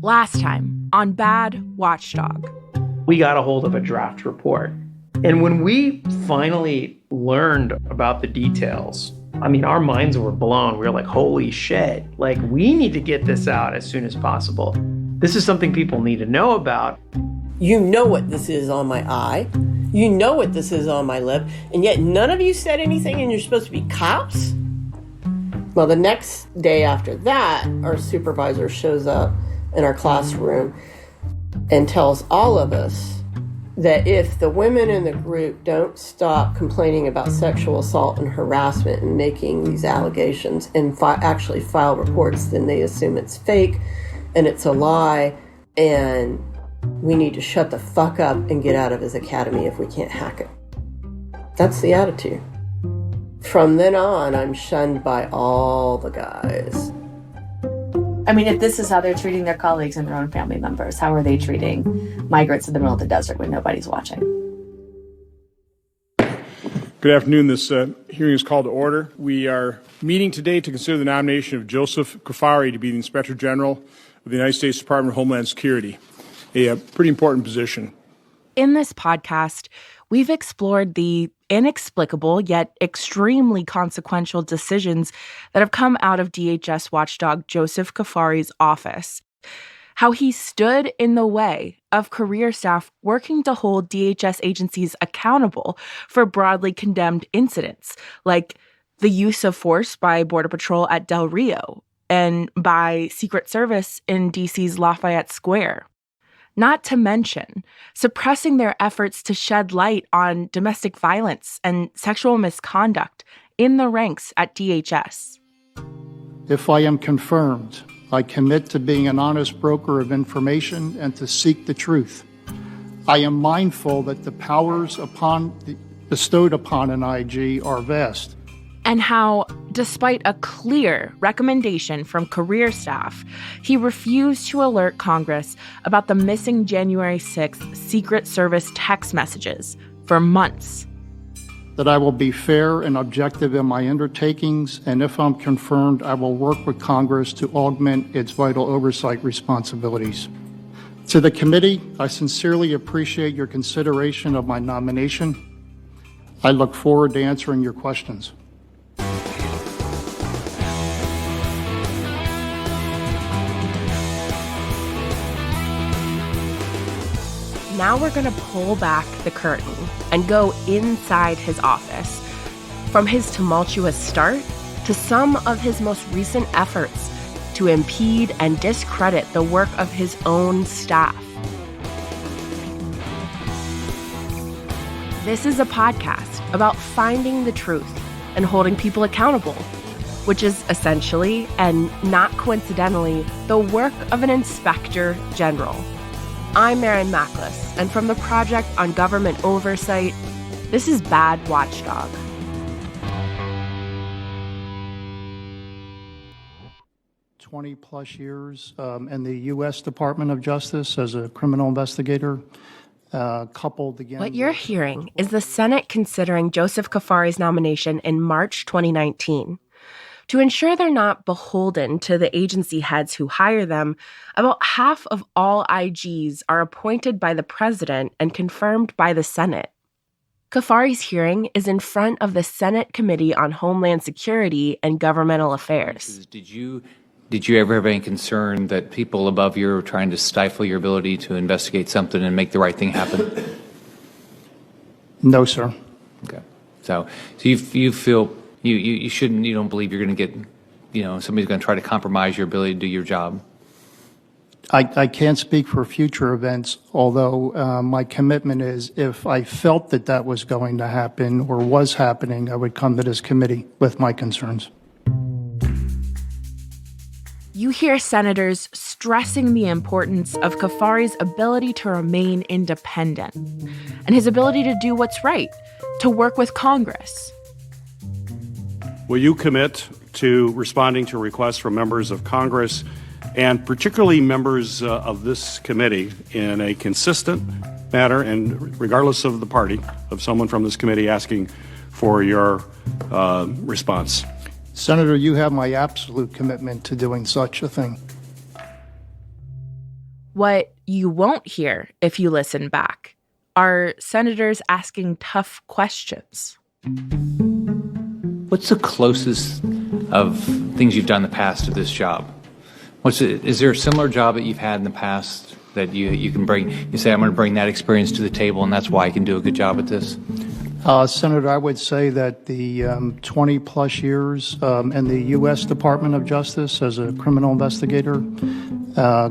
Last time on Bad Watchdog. We got a hold of a draft report. And when we finally learned about the details, I mean, our minds were blown. We were like, holy shit, like, we need to get this out as soon as possible. This is something people need to know about. You know what this is on my eye. You know what this is on my lip. And yet none of you said anything, and you're supposed to be cops? Well, the next day after that, our supervisor shows up in our classroom and tells all of us that if the women in the group don't stop complaining about sexual assault and harassment and making these allegations and actually file reports, then they assume it's fake and it's a lie, and we need to shut the fuck up and get out of his academy if we can't hack it. That's the attitude. From then on, I'm shunned by all the guys. I mean, if this is how they're treating their colleagues and their own family members, how are they treating migrants in the middle of the desert when nobody's watching? Good afternoon. This hearing is called to order. We are meeting today to consider the nomination of Joseph Cuffari to be the Inspector General of the United States Department of Homeland Security, a pretty important position. In this podcast, we've explored the inexplicable yet extremely consequential decisions that have come out of DHS watchdog Joseph Cuffari's office. How he stood in the way of career staff working to hold DHS agencies accountable for broadly condemned incidents, like the use of force by Border Patrol at Del Rio and by Secret Service in D.C.'s Lafayette Square. Not to mention suppressing their efforts to shed light on domestic violence and sexual misconduct in the ranks at DHS. If I am confirmed, I commit to being an honest broker of information and to seek the truth. I am mindful that the powers bestowed upon an IG are vast. And how, despite a clear recommendation from career staff, he refused to alert Congress about the missing January 6th Secret Service text messages for months. That I will be fair and objective in my undertakings, and if I'm confirmed, I will work with Congress to augment its vital oversight responsibilities. To the committee, I sincerely appreciate your consideration of my nomination. I look forward to answering your questions. Now we're going to pull back the curtain and go inside his office. From his tumultuous start to some of his most recent efforts to impede and discredit the work of his own staff. This is a podcast about finding the truth and holding people accountable, which is essentially, and not coincidentally, the work of an inspector general. I'm Maren, and from the Project on Government Oversight, this is Bad Watchdog. +20 years in the U.S. Department of Justice as a criminal investigator, coupled again. What you're hearing is the Senate considering Joseph Cuffari's nomination in March 2019. To ensure they're not beholden to the agency heads who hire them, about half of all IGs are appointed by the president and confirmed by the Senate. Cuffari's hearing is in front of the Senate Committee on Homeland Security and Governmental Affairs. Did you ever have any concern that people above you are trying to stifle your ability to investigate something and make the right thing happen? No, sir. Okay. So you feel you shouldn't, you don't believe you're going to get, somebody's going to try to compromise your ability to do your job? I can't speak for future events, although my commitment is if I felt that was going to happen or was happening, I would come to this committee with my concerns. You hear senators stressing the importance of Cuffari's ability to remain independent and his ability to do what's right, to work with Congress. Will you commit to responding to requests from members of Congress and particularly members of this committee in a consistent manner and regardless of the party, of someone from this committee asking for your response? Senator, you have my absolute commitment to doing such a thing. What you won't hear if you listen back are senators asking tough questions. What's the closest of things you've done in the past to this job? Is there a similar job that you've had in the past that you can bring? You say, I'm going to bring that experience to the table, and that's why I can do a good job at this? Senator, I would say that the 20-plus years in the U.S. Department of Justice as a criminal investigator,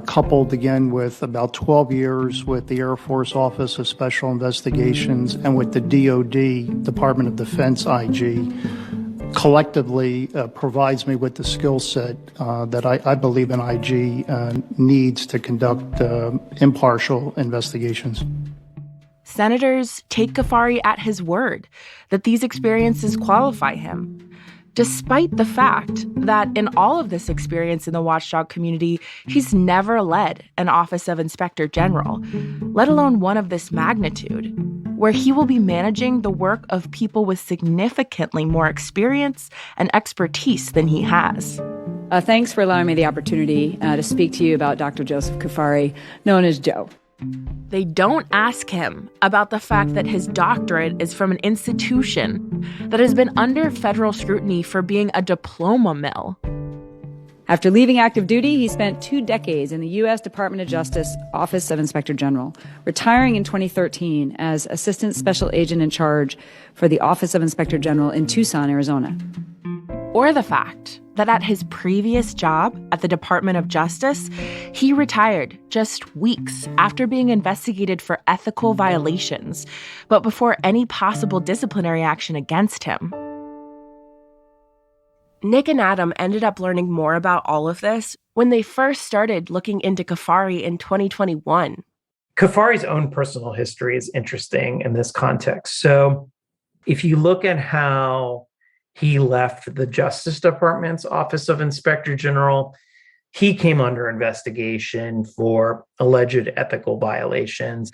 coupled again with about 12 years with the Air Force Office of Special Investigations and with the DOD, Department of Defense IG, collectively provides me with the skill set that I believe an IG needs to conduct impartial investigations. Senators take Cuffari at his word that these experiences qualify him, despite the fact that in all of this experience in the watchdog community, he's never led an Office of Inspector General, let alone one of this magnitude, where he will be managing the work of people with significantly more experience and expertise than he has. Thanks for allowing me the opportunity to speak to you about Dr. Joseph Cuffari, known as Joe. They don't ask him about the fact that his doctorate is from an institution that has been under federal scrutiny for being a diploma mill. After leaving active duty, he spent 2 decades in the U.S. Department of Justice Office of Inspector General, retiring in 2013 as Assistant Special Agent in Charge for the Office of Inspector General in Tucson, Arizona. Or the fact that at his previous job at the Department of Justice, he retired just weeks after being investigated for ethical violations, but before any possible disciplinary action against him. Nick and Adam ended up learning more about all of this when they first started looking into Cuffari in 2021. Cuffari's own personal history is interesting in this context. So if you look at how he left the Justice Department's Office of Inspector General, he came under investigation for alleged ethical violations.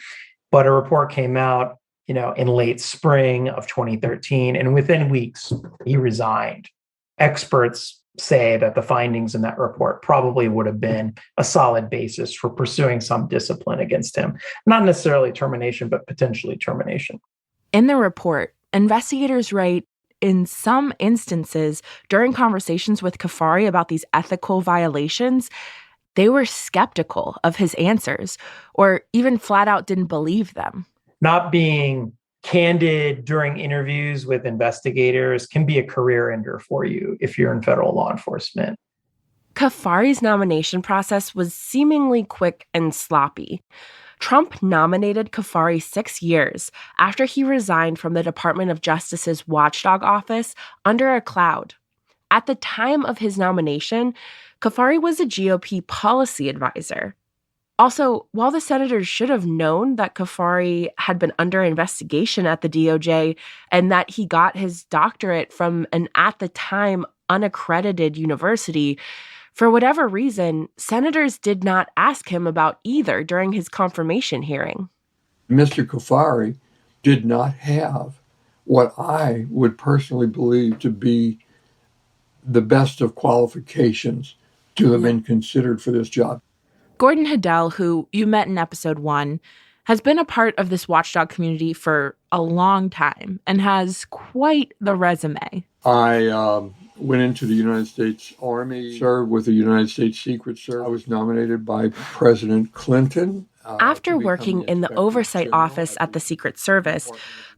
But a report came out, in late spring of 2013, and within weeks, he resigned. Experts say that the findings in that report probably would have been a solid basis for pursuing some discipline against him. Not necessarily termination, but potentially termination. In the report, investigators write, in some instances, during conversations with Cuffari about these ethical violations, they were skeptical of his answers or even flat out didn't believe them. Not being candid during interviews with investigators can be a career ender for you if you're in federal law enforcement. Cuffari's nomination process was seemingly quick and sloppy. Trump nominated Cuffari 6 years after he resigned from the Department of Justice's watchdog office under a cloud. At the time of his nomination, Cuffari was a GOP policy advisor. Also, while the senators should have known that Cuffari had been under investigation at the DOJ and that he got his doctorate from an at the time unaccredited university, for whatever reason, senators did not ask him about either during his confirmation hearing. Mr. Cuffari did not have what I would personally believe to be the best of qualifications to have been considered for this job. Gordon Hedel, who you met in episode 1, has been a part of this watchdog community for a long time and has quite the resume. I went into the United States Army, served with the United States Secret Service. I was nominated by President Clinton. After working in the oversight office at the Secret Service,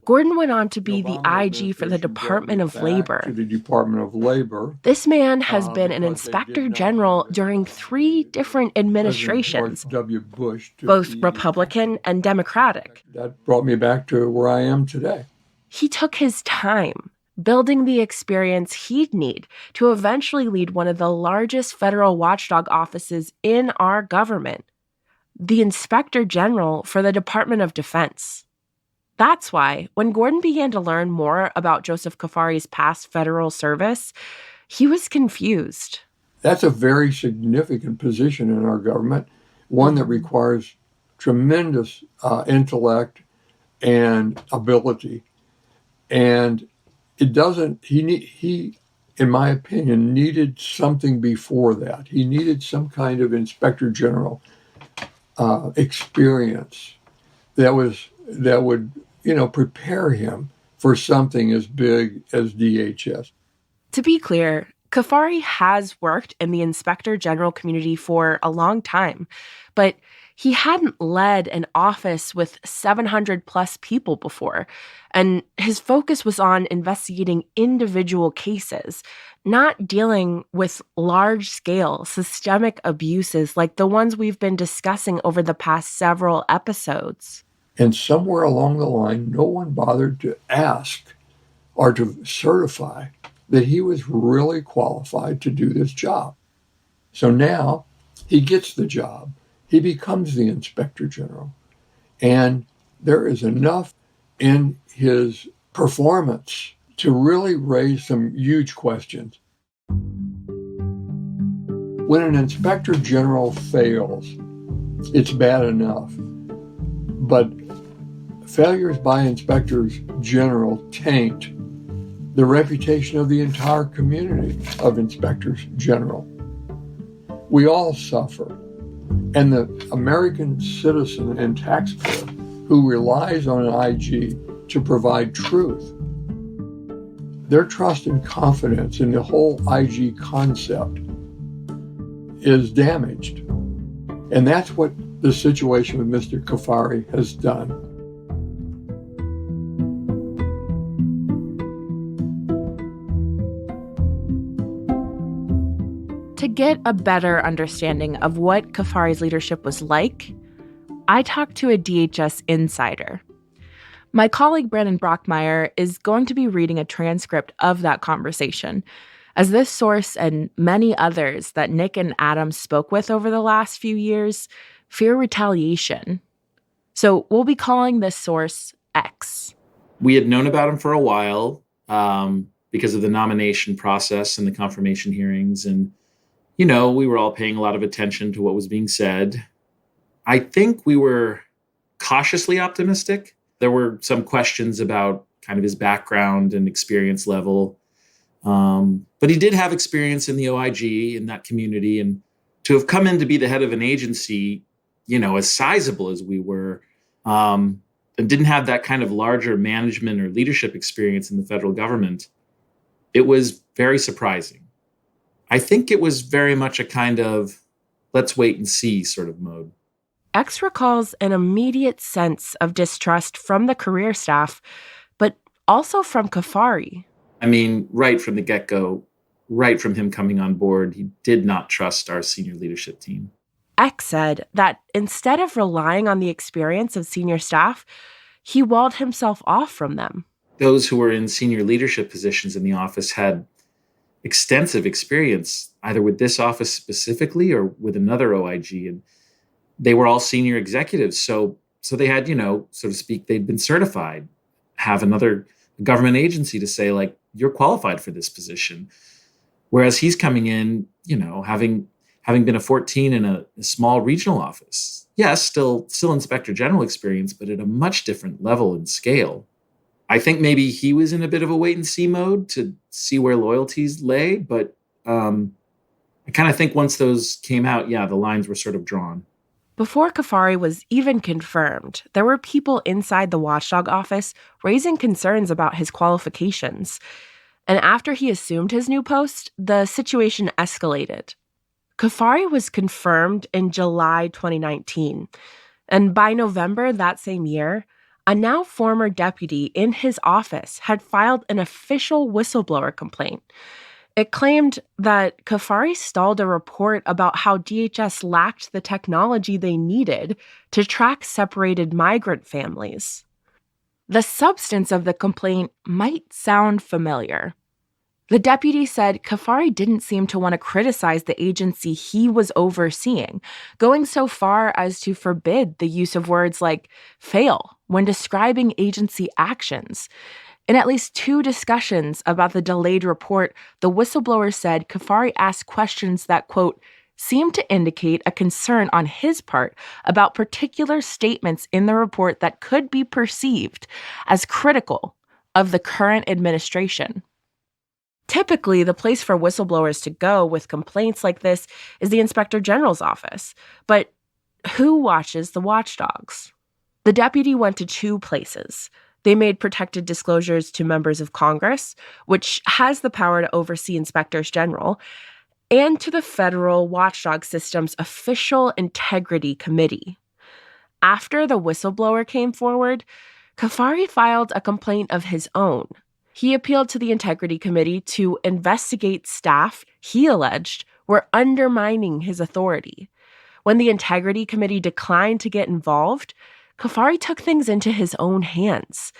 Gordon went on to be the IG for the Department of Labor. To the Department of Labor. This man has been an inspector general during 3 different administrations, W. Bush, both Republican and Democratic. That brought me back to where I am today. He took his time building the experience he'd need to eventually lead one of the largest federal watchdog offices in our government, the Inspector General for the Department of Defense. That's why, when Gordon began to learn more about Joseph Cuffari's past federal service, he was confused. That's a very significant position in our government, one that requires tremendous intellect and ability. And it doesn't, he, in my opinion, needed something before that. He needed some kind of inspector general experience that would prepare him for something as big as DHS. To be clear, Cuffari has worked in the inspector general community for a long time, but he hadn't led an office with 700 plus people before, and his focus was on investigating individual cases, not dealing with large-scale systemic abuses like the ones we've been discussing over the past several episodes. And somewhere along the line, no one bothered to ask or to certify that he was really qualified to do this job. So now he gets the job. He becomes the inspector general. And there is enough in his performance to really raise some huge questions. When an inspector general fails, it's bad enough. But failures by inspectors general taint the reputation of the entire community of inspectors general. We all suffer. And the American citizen and taxpayer who relies on an IG to provide truth, their trust and confidence in the whole IG concept is damaged. And that's what the situation with Mr. Cuffari has done. To get a better understanding of what Cuffari's leadership was like, I talked to a DHS insider. My colleague Brandon Brockmeyer is going to be reading a transcript of that conversation, as this source and many others that Nick and Adam spoke with over the last few years fear retaliation. So we'll be calling this source X. We had known about him for a while because of the nomination process and the confirmation hearings. And, we were all paying a lot of attention to what was being said. I think we were cautiously optimistic. There were some questions about kind of his background and experience level. But he did have experience in the OIG, in that community. And to have come in to be the head of an agency, as sizable as we were, and didn't have that kind of larger management or leadership experience in the federal government, it was very surprising. I think it was very much a kind of let's wait and see sort of mode. X recalls an immediate sense of distrust from the career staff, but also from Cuffari. I mean, right from the get-go, right from him coming on board, he did not trust our senior leadership team. X said that instead of relying on the experience of senior staff, he walled himself off from them. Those who were in senior leadership positions in the office had extensive experience, either with this office specifically or with another OIG. And they were all senior executives. So they had, so to speak, they'd been certified, have another government agency to say, like, you're qualified for this position. Whereas he's coming in, having been a 14 in a small regional office. Yes, still inspector general experience, but at a much different level and scale. I think maybe he was in a bit of a wait and see mode to see where loyalties lay. But I kind of think once those came out, the lines were sort of drawn. Before Cuffari was even confirmed, there were people inside the watchdog office raising concerns about his qualifications. And after he assumed his new post, the situation escalated. Cuffari was confirmed in July 2019. And by November that same year, a now former deputy in his office had filed an official whistleblower complaint. It claimed that Cuffari stalled a report about how DHS lacked the technology they needed to track separated migrant families. The substance of the complaint might sound familiar. The deputy said Cuffari didn't seem to want to criticize the agency he was overseeing, going so far as to forbid the use of words like fail when describing agency actions. In at least 2 discussions about the delayed report, the whistleblower said Cuffari asked questions that, quote, seemed to indicate a concern on his part about particular statements in the report that could be perceived as critical of the current administration. Typically, the place for whistleblowers to go with complaints like this is the Inspector General's office. But who watches the watchdogs? The deputy went to two places. They made protected disclosures to members of Congress, which has the power to oversee inspectors general, and to the federal watchdog system's official integrity committee. After the whistleblower came forward, Cuffari filed a complaint of his own. He appealed to the integrity committee to investigate staff he alleged were undermining his authority. When the integrity committee declined to get involved, Cuffari took things into his own hands.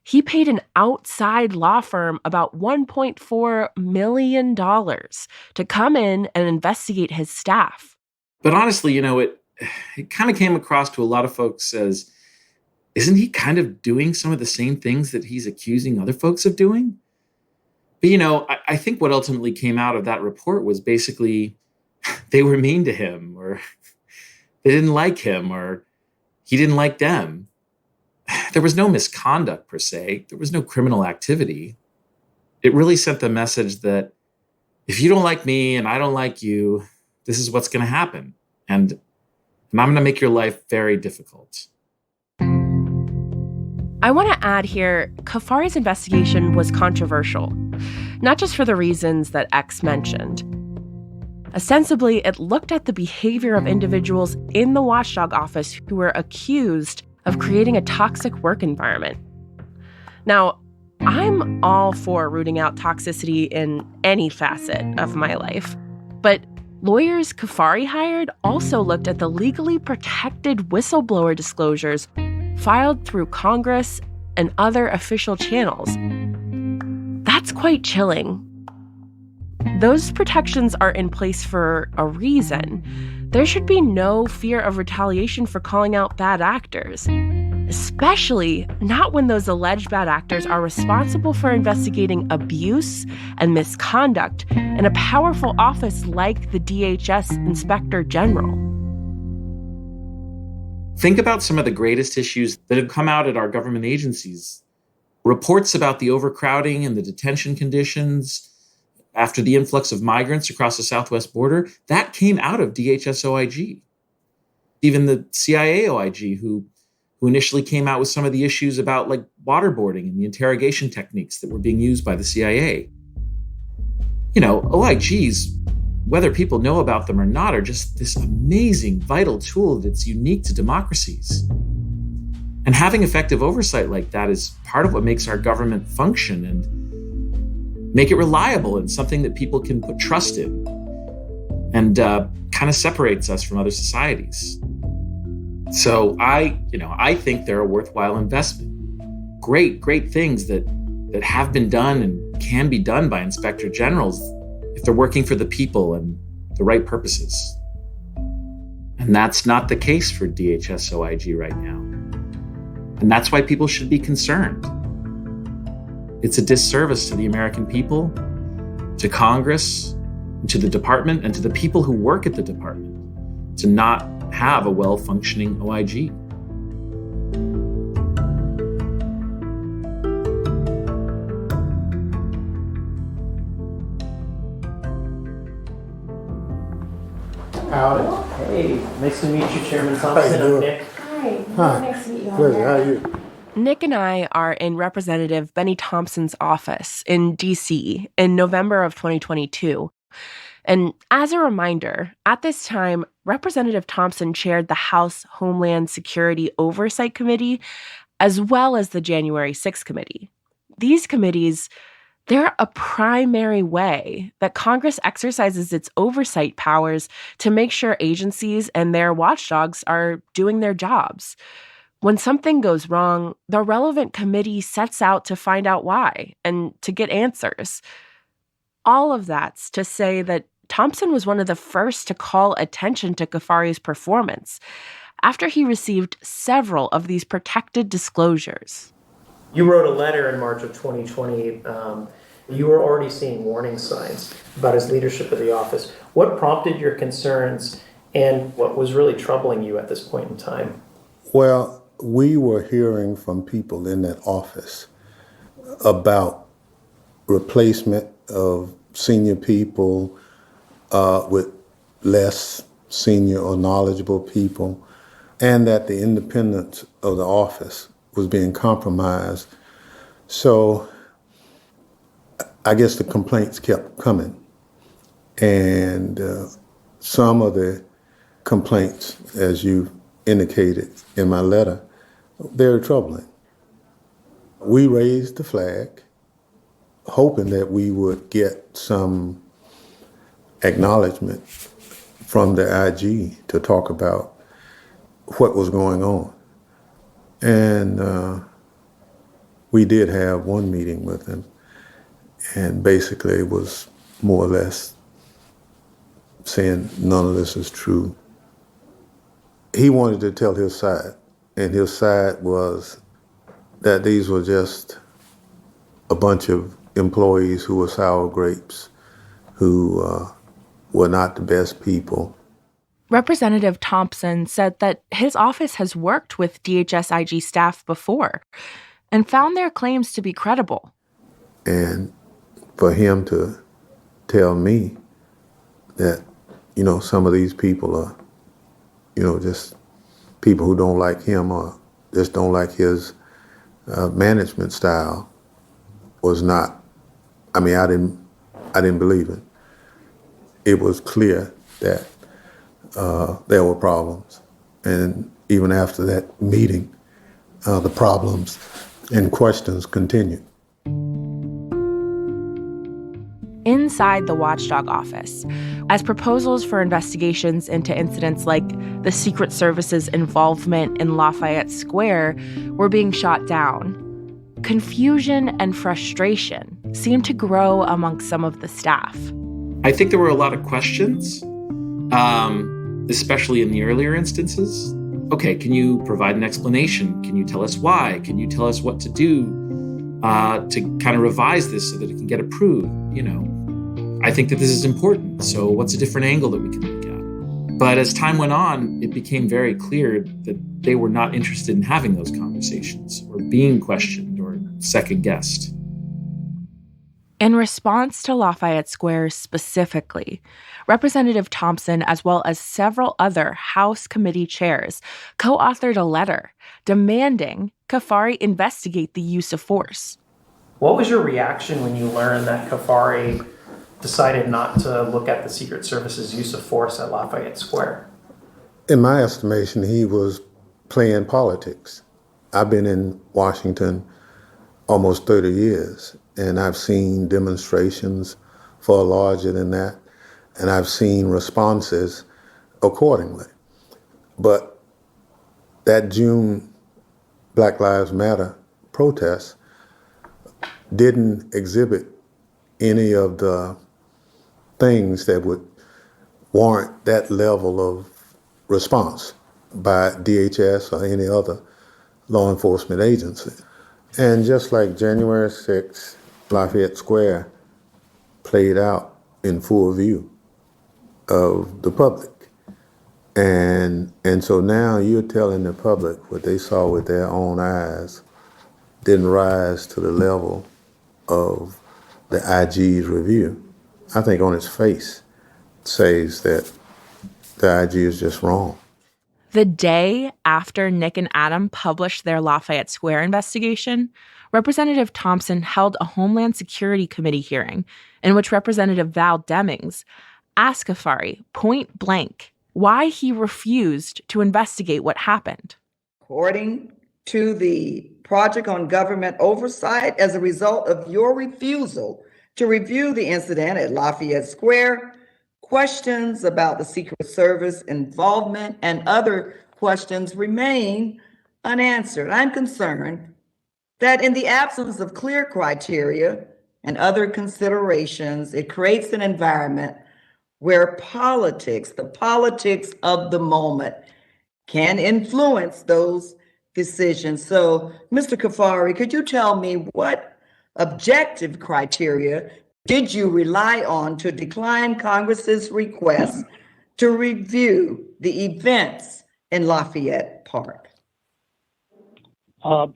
He paid an outside law firm about $1.4 million to come in and investigate his staff. But honestly, it kind of came across to a lot of folks as, isn't he kind of doing some of the same things that he's accusing other folks of doing? But, I think what ultimately came out of that report was basically they were mean to him, or they didn't like him, or he didn't like them. There was no misconduct per se. There was no criminal activity. It really sent the message that if you don't like me and I don't like you, this is what's going to happen. And I'm going to make your life very difficult. I want to add here, Cuffari's investigation was controversial, not just for the reasons that X mentioned. Ostensibly, it looked at the behavior of individuals in the watchdog office who were accused of creating a toxic work environment. Now, I'm all for rooting out toxicity in any facet of my life, but lawyers Cuffari hired also looked at the legally protected whistleblower disclosures filed through Congress and other official channels. That's quite chilling. Those protections are in place for a reason. There should be no fear of retaliation for calling out bad actors, especially not when those alleged bad actors are responsible for investigating abuse and misconduct in a powerful office like the DHS Inspector General. Think about some of the greatest issues that have come out at our government agencies. Reports about the overcrowding and the detention conditions after the influx of migrants across the southwest border, that came out of DHS OIG. Even the CIA OIG, who initially came out with some of the issues about like waterboarding and the interrogation techniques that were being used by the CIA. OIGs, whether people know about them or not, are just this amazing, vital tool that's unique to democracies. And having effective oversight like that is part of what makes our government function and make it reliable and something that people can put trust in, and kind of separates us from other societies. So I think they're a worthwhile investment. Great things that have been done and can be done by inspector generals if they're working for the people and the right purposes. And that's not the case for DHS OIG right now. And that's why people should be concerned. It's a disservice to the American people, to Congress, and to the department, and to the people who work at the department to not have a well-functioning OIG. Howdy. Hey, nice to meet you, Chairman Thompson. I'm Nick. Hi. Nice to meet you. Good. How are you? Nick and I are in Representative Bennie Thompson's office in D.C. in November of 2022. And as a reminder, at this time, Representative Thompson chaired the House Homeland Security Oversight Committee, as well as the January 6th Committee. These committees, they're a primary way that Congress exercises its oversight powers to make sure agencies and their watchdogs are doing their jobs. When something goes wrong, the relevant committee sets out to find out why and to get answers. All of that's to say that Thompson was one of the first to call attention to Cuffari's performance after he received several of these protected disclosures. You wrote a letter in March of 2020. You were already seeing warning signs about his leadership of the office. What prompted your concerns and what was really troubling you at this point in time? Well, we were hearing from people in that office about replacement of senior people with less senior or knowledgeable people, and that the independence of the office was being compromised. So I guess the complaints kept coming. And some of the complaints, as you indicated in my letter, very troubling. We raised the flag, hoping that we would get some acknowledgement from the IG to talk about what was going on. And we did have one meeting with him, and basically it was more or less saying none of this is true. He wanted to tell his side, and his side was that these were just a bunch of employees who were sour grapes, who were not the best people. Representative Thompson said that his office has worked with DHS IG staff before and found their claims to be credible. And for him to tell me that, some of these people are, just people who don't like him or just don't like his management style was not, I didn't believe it. It was clear that there were problems. And even after that meeting, the problems and questions continued. Inside the watchdog office, as proposals for investigations into incidents like the Secret Service's involvement in Lafayette Square were being shot down, confusion and frustration seemed to grow among some of the staff. I think there were a lot of questions, especially in the earlier instances. Okay, can you provide an explanation? Can you tell us why? Can you tell us what to do to kind of revise this so that it can get approved? I think that this is important. So what's a different angle that we can look at? But as time went on, it became very clear that they were not interested in having those conversations or being questioned or second guessed. In response to Lafayette Square specifically, Representative Thompson, as well as several other House committee chairs, co-authored a letter demanding Cuffari investigate the use of force. What was your reaction when you learned that Cuffari decided not to look at the Secret Service's use of force at Lafayette Square? In my estimation, he was playing politics. I've been in Washington almost 30 years, and I've seen demonstrations far larger than that, and I've seen responses accordingly. But that June Black Lives Matter protest didn't exhibit any of the things that would warrant that level of response by DHS or any other law enforcement agency. And just like January 6th, Lafayette Square played out in full view of the public. And so now you're telling the public what they saw with their own eyes didn't rise to the level of the IG's review. I think on its face says that the IG is just wrong. The day after Nick and Adam published their Lafayette Square investigation, Representative Thompson held a Homeland Security Committee hearing in which Representative Val Demings asked Cuffari point blank why he refused to investigate what happened. According to the Project on Government Oversight, as a result of your refusal to review the incident at Lafayette Square, questions about the Secret Service involvement and other questions remain unanswered. I'm concerned that in the absence of clear criteria and other considerations, it creates an environment where politics, the politics of the moment, can influence those decisions. So, Mr. Cuffari, could you tell me what objective criteria did you rely on to decline Congress's request to review the events in Lafayette Park?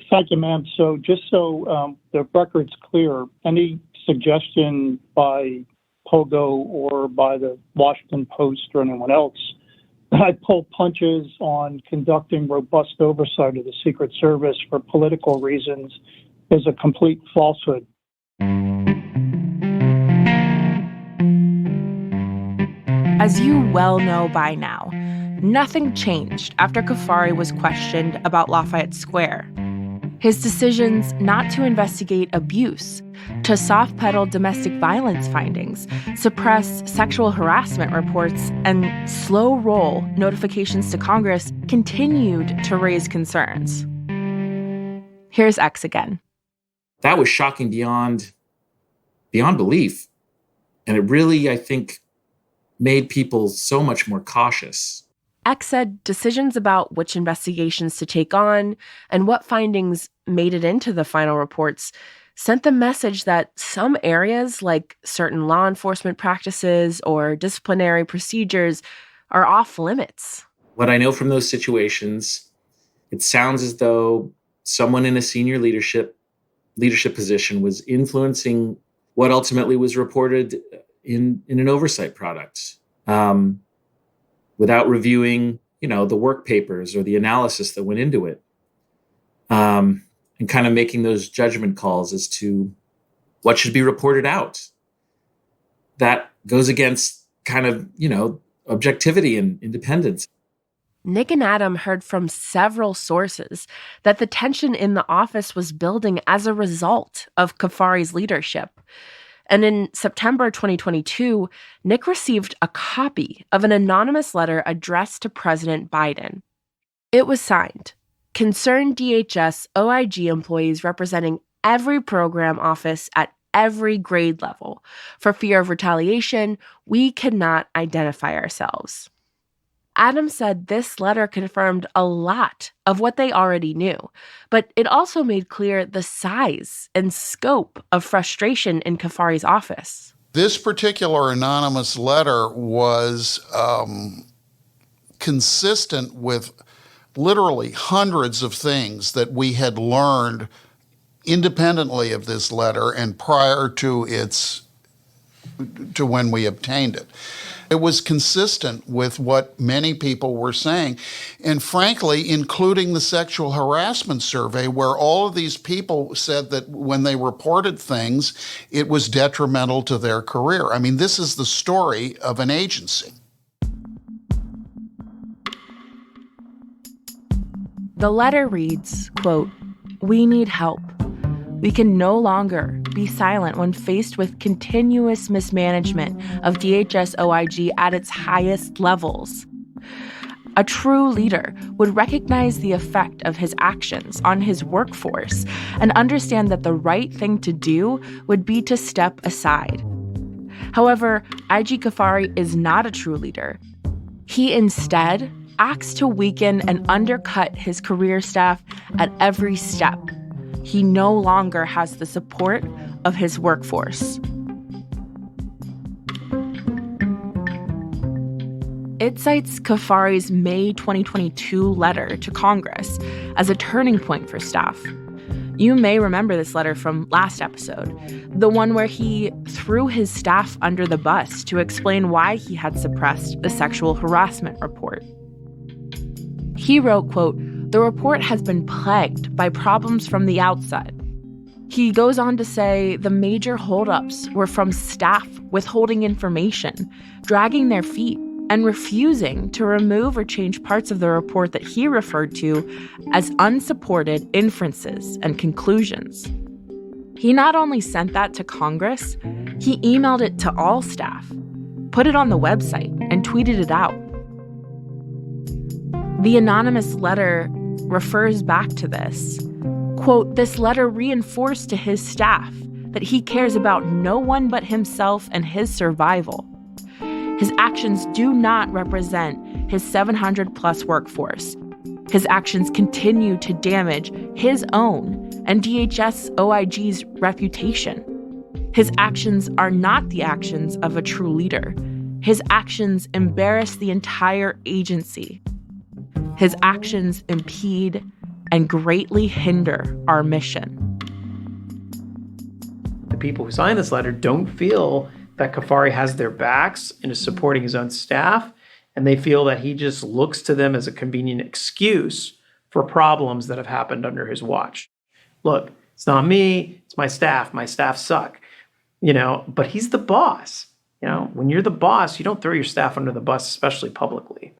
Thank you, ma'am. So just so the record's clear, any suggestion by Pogo or by the Washington Post or anyone else I pulled punches on conducting robust oversight of the Secret Service for political reasons is a complete falsehood. As you well know by now, nothing changed after Cuffari was questioned about Lafayette Square. His decisions not to investigate abuse, to soft-pedal domestic violence findings, suppress sexual harassment reports, and slow-roll notifications to Congress continued to raise concerns. Here's X again. That was shocking beyond belief. And it really, I think, made people so much more cautious. X said decisions about which investigations to take on and what findings made it into the final reports sent the message that some areas, like certain law enforcement practices or disciplinary procedures, are off limits. What I know from those situations, it sounds as though someone in a senior leadership position was influencing what ultimately was reported in an oversight product. Without reviewing, the work papers or the analysis that went into it, and kind of making those judgment calls as to what should be reported out. That goes against kind of, objectivity and independence. Nick and Adam heard from several sources that the tension in the office was building as a result of Cuffari's leadership. And in September 2022, Nick received a copy of an anonymous letter addressed to President Biden. It was signed, "Concerned DHS OIG employees representing every program office at every grade level. For fear of retaliation, we cannot identify ourselves." Adam said this letter confirmed a lot of what they already knew, but it also made clear the size and scope of frustration in Cuffari's office. This particular anonymous letter was consistent with literally hundreds of things that we had learned independently of this letter and prior to when we obtained it. It was consistent with what many people were saying, and frankly, including the sexual harassment survey, where all of these people said that when they reported things, it was detrimental to their career. I mean, this is the story of an agency. The letter reads, quote, "We need help. We can no longer be silent when faced with continuous mismanagement of DHS OIG at its highest levels. A true leader would recognize the effect of his actions on his workforce and understand that the right thing to do would be to step aside. However, IG Cuffari is not a true leader. He instead acts to weaken and undercut his career staff at every step. He no longer has the support of his workforce." It cites Cuffari's May 2022 letter to Congress as a turning point for staff. You may remember this letter from last episode, the one where he threw his staff under the bus to explain why he had suppressed the sexual harassment report. He wrote, quote, "The report has been plagued by problems from the outside." He goes on to say the major holdups were from staff withholding information, dragging their feet, and refusing to remove or change parts of the report that he referred to as unsupported inferences and conclusions. He not only sent that to Congress, he emailed it to all staff, put it on the website, and tweeted it out. The anonymous letter refers back to this. Quote, "This letter reinforced to his staff that he cares about no one but himself and his survival. His actions do not represent his 700-plus workforce. His actions continue to damage his own and DHS OIG's reputation. His actions are not the actions of a true leader. His actions embarrass the entire agency. His actions impede and greatly hinder our mission." The people who signed this letter don't feel that Cuffari has their backs and is supporting his own staff, and they feel that he just looks to them as a convenient excuse for problems that have happened under his watch. Look, it's not me, it's my staff. My staff suck, but he's the boss. When you're the boss, you don't throw your staff under the bus, especially publicly.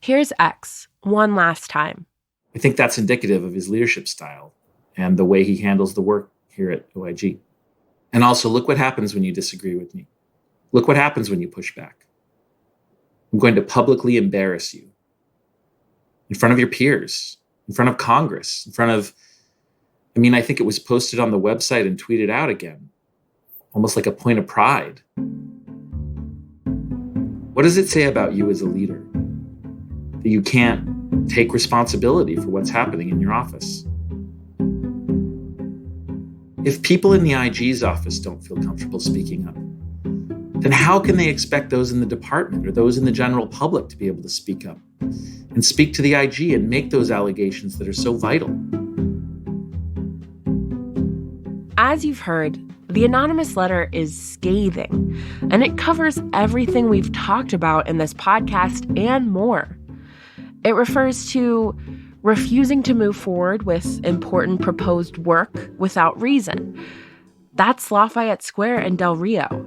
Here's X one last time. I think that's indicative of his leadership style and the way he handles the work here at OIG. And also, look what happens when you disagree with me. Look what happens when you push back. I'm going to publicly embarrass you in front of your peers, in front of Congress, in front of, I think it was posted on the website and tweeted out again, almost like a point of pride. What does it say about you as a leader that you can't take responsibility for what's happening in your office? If people in the IG's office don't feel comfortable speaking up, then how can they expect those in the department or those in the general public to be able to speak up and speak to the IG and make those allegations that are so vital? As you've heard, the anonymous letter is scathing, and it covers everything we've talked about in this podcast and more. It refers to refusing to move forward with important proposed work without reason. That's Lafayette Square and Del Rio.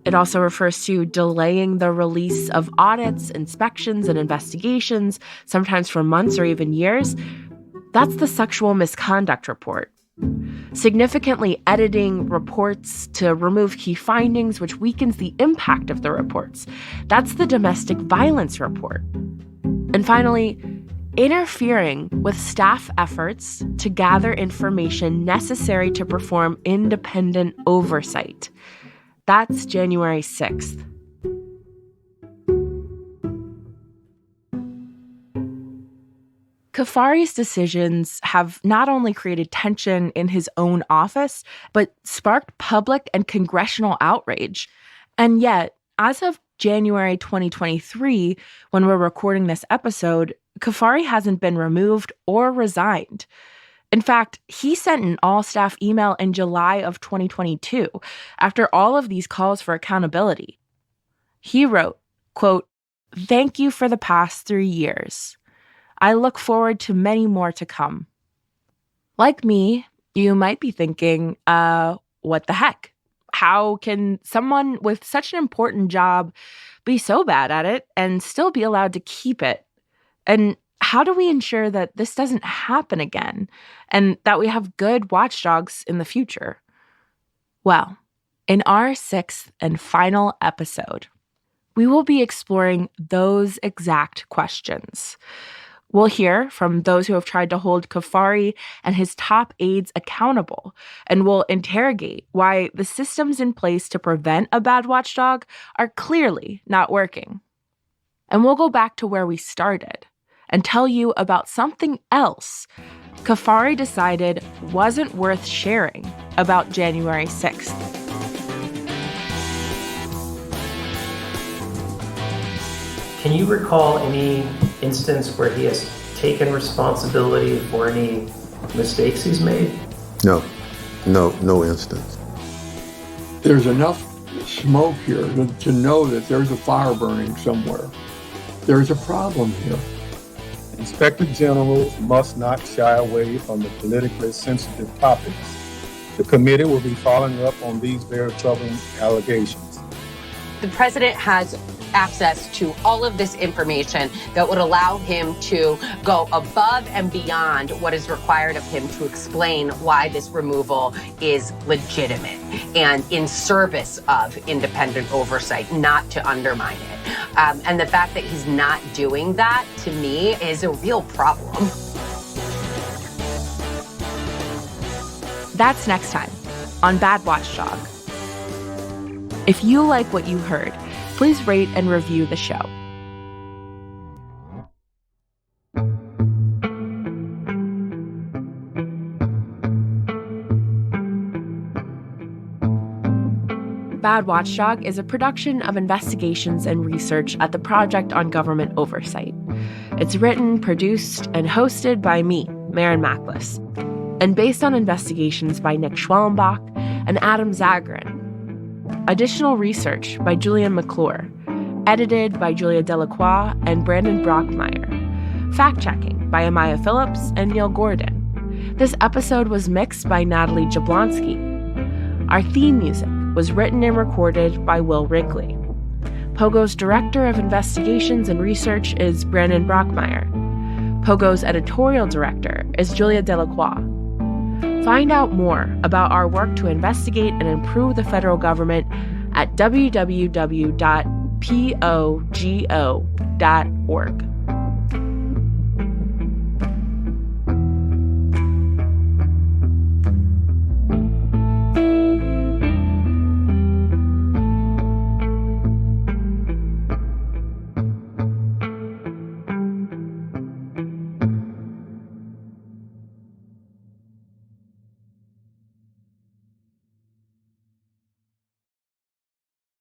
It also refers to delaying the release of audits, inspections, and investigations, sometimes for months or even years. That's the sexual misconduct report. Significantly editing reports to remove key findings, which weakens the impact of the reports. That's the domestic violence report. And finally, interfering with staff efforts to gather information necessary to perform independent oversight. That's January 6th. Cuffari's decisions have not only created tension in his own office, but sparked public and congressional outrage. And yet, as of January 2023, when we're recording this episode, Cuffari hasn't been removed or resigned. In fact, he sent an all-staff email in July of 2022 after all of these calls for accountability. He wrote, quote, "Thank you for the past 3 years. I look forward to many more to come." Like me, you might be thinking, what the heck? How can someone with such an important job be so bad at it and still be allowed to keep it? And how do we ensure that this doesn't happen again and that we have good watchdogs in the future? Well, in our 6th and final episode, we will be exploring those exact questions. We'll hear from those who have tried to hold Cuffari and his top aides accountable, and we'll interrogate why the systems in place to prevent a bad watchdog are clearly not working. And we'll go back to where we started and tell you about something else Cuffari decided wasn't worth sharing about January 6th. Can you recall any instance where he has taken responsibility for any mistakes he's made? No instance. There's enough smoke here to know that there's a fire burning somewhere. There's a problem here. Inspector generals must not shy away from the politically sensitive topics. The committee will be following up on these very troubling allegations. The president has access to all of this information that would allow him to go above and beyond what is required of him to explain why this removal is legitimate and in service of independent oversight, not to undermine it. And the fact that he's not doing that, to me, is a real problem. That's next time on Bad Watchdog. If you like what you heard, please rate and review the show. Bad Watchdog is a production of investigations and research at the Project on Government Oversight. It's written, produced, and hosted by me, Maren, and based on investigations by Nick Schwellenbach and Adam Zagrin. Additional research by Julian McClure, Edited by Julia Delacroix and Brandon Brockmeyer. Fact-checking by Amaya Phillips and Neil Gordon. This episode was mixed by Natalie Jablonski. Our theme music was written and recorded by Will Wrigley. Pogo's Director of Investigations and Research is Brandon Brockmeyer. Pogo's Editorial Director is Julia Delacroix. Find out more about our work to investigate and improve the federal government at www.pogo.org.